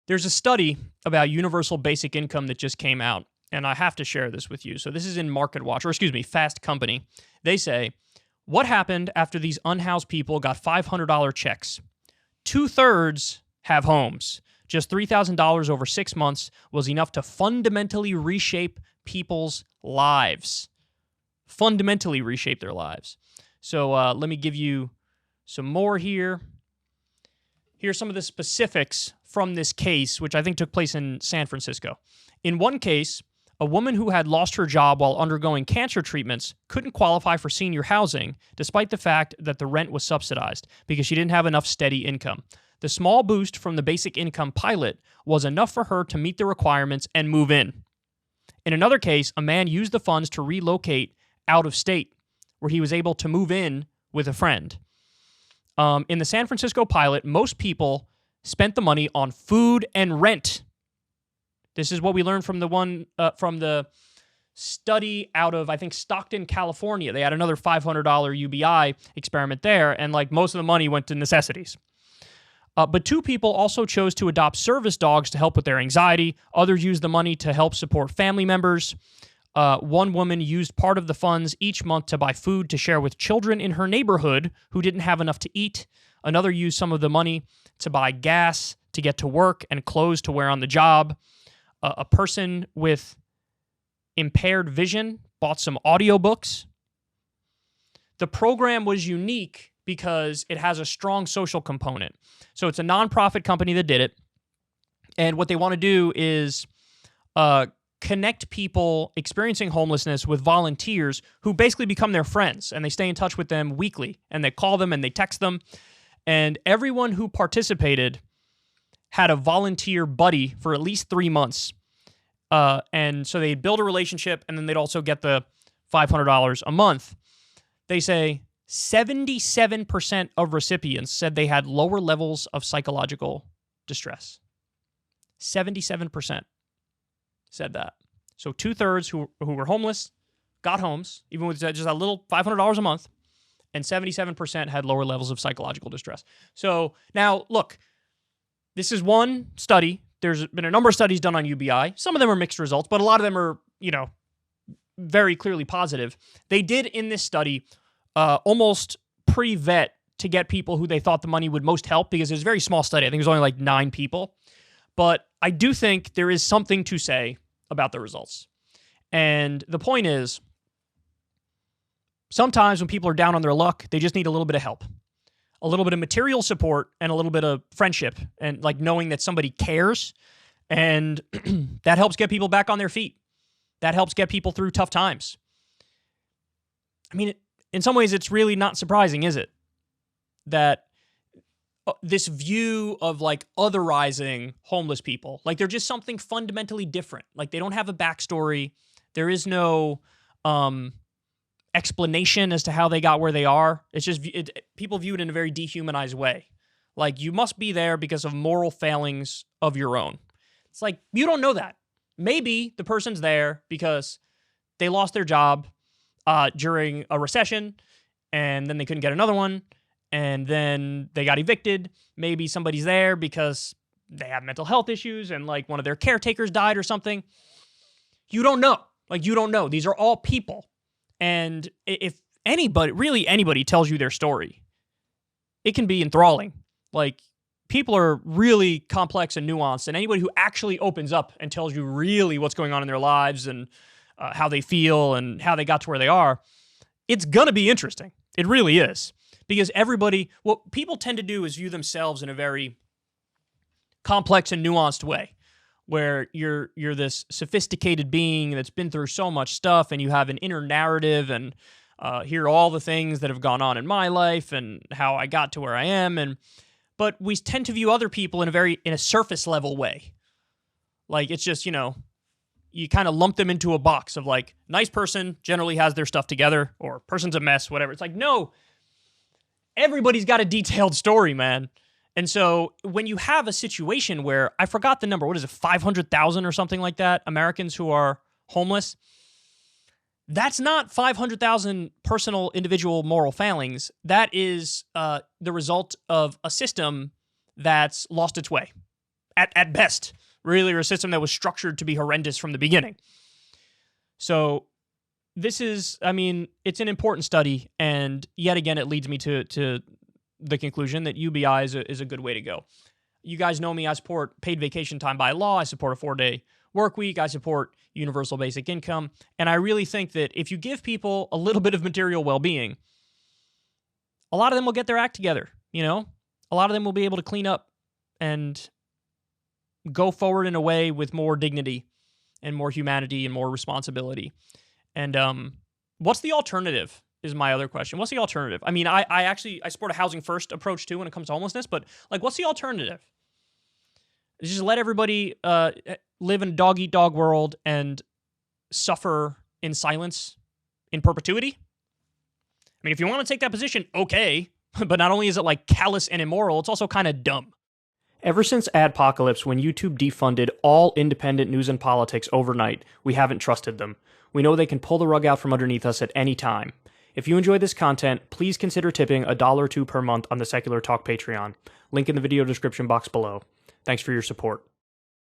There's a study about universal basic income that just came out, and I have to share this with you. So this is in Fast Company. They say, what happened after these unhoused people got $500 checks? 2/3 have homes. Just $3,000 over 6 months was enough to fundamentally reshape people's lives. Fundamentally reshape their lives. So let me give you some more here. Here's some of the specifics from this case, which I think took place in San Francisco. In one case, a woman who had lost her job while undergoing cancer treatments couldn't qualify for senior housing, despite the fact that the rent was subsidized because she didn't have enough steady income. The small boost from the basic income pilot was enough for her to meet the requirements and move in. In another case, a man used the funds to relocate out of state, where he was able to move in with a friend. In the San Francisco pilot, most people spent the money on food and rent. This is what we learned from the study out of, I think, Stockton, California. They had another $500 UBI experiment there, and like most of the money went to necessities. But 2 people also chose to adopt service dogs to help with their anxiety. Others used the money to help support family members. One woman used part of the funds each month to buy food to share with children in her neighborhood who didn't have enough to eat. Another used some of the money to buy gas to get to work and clothes to wear on the job. A person with impaired vision bought some audiobooks. The program was unique because it has a strong social component. So it's a nonprofit company that did it. And what they want to do is connect people experiencing homelessness with volunteers who basically become their friends, and they stay in touch with them weekly, and they call them and they text them. And everyone who participated had a volunteer buddy for at least 3 months. And so they'd build a relationship, and then they'd also get the $500 a month. They say 77% of recipients said they had lower levels of psychological distress. 77% said that. So 2/3 who were homeless got homes, even with just a little $500 a month, and 77% had lower levels of psychological distress. So now, look, this is one study. There's been a number of studies done on UBI. Some of them are mixed results, but a lot of them are, very clearly positive. They did in this study almost pre-vet to get people who they thought the money would most help, because it was a very small study. I think it was only like 9 people. But I do think there is something to say about the results. And the point is, sometimes when people are down on their luck, they just need a little bit of help. A little bit of material support and a little bit of friendship, and like knowing that somebody cares. And that helps get people back on their feet. That helps get people through tough times. I mean, in some ways, it's really not surprising, is it? That this view of like otherizing homeless people, like they're just something fundamentally different. Like they don't have a backstory. There is no explanation as to how they got where they are. It's just people view it in a very dehumanized way. Like you must be there because of moral failings of your own. It's like, you don't know that. Maybe the person's there because they lost their job during a recession, and then they couldn't get another one, and then they got evicted. Maybe somebody's there because they have mental health issues and like one of their caretakers died or something. You don't know. Like you don't know. These are all people. And if anybody tells you their story, it can be enthralling. Like people are really complex and nuanced, and anybody who actually opens up and tells you really what's going on in their lives and how they feel and how they got to where they are, it's going to be interesting. It really is. Because what people tend to do is view themselves in a very complex and nuanced way, where you're this sophisticated being that's been through so much stuff, and you have an inner narrative, and here are all the things that have gone on in my life and how I got to where I am. But we tend to view other people in a surface level way. Like it's just, you kind of lump them into a box of like, nice person generally has their stuff together, or person's a mess, whatever. It's like, no, everybody's got a detailed story, man. And so when you have a situation where, I forgot the number, what is it, 500,000 or something like that, Americans who are homeless, that's not 500,000 personal, individual moral failings. That is the result of a system that's lost its way. at best, really, or a system that was structured to be horrendous from the beginning. So this is, I mean, it's an important study, and yet again, it leads me to the conclusion that UBI is a good way to go. You guys know me. I support paid vacation time by law. I support a 4-day work week. I support universal basic income. And I really think that if you give people a little bit of material well-being, a lot of them will get their act together, you know? A lot of them will be able to clean up and go forward in a way with more dignity and more humanity and more responsibility. And what's the alternative is my other question. What's the alternative? I mean, I support a housing first approach too when it comes to homelessness, but like, what's the alternative? Just let everybody live in a dog-eat-dog world and suffer in silence in perpetuity? I mean, if you want to take that position, okay. But not only is it like callous and immoral, it's also kind of dumb. Ever since Adpocalypse, when YouTube defunded all independent news and politics overnight, we haven't trusted them. We know they can pull the rug out from underneath us at any time. If you enjoy this content, please consider tipping $1 or $2 per month on the Secular Talk Patreon. Link in the video description box below. Thanks for your support.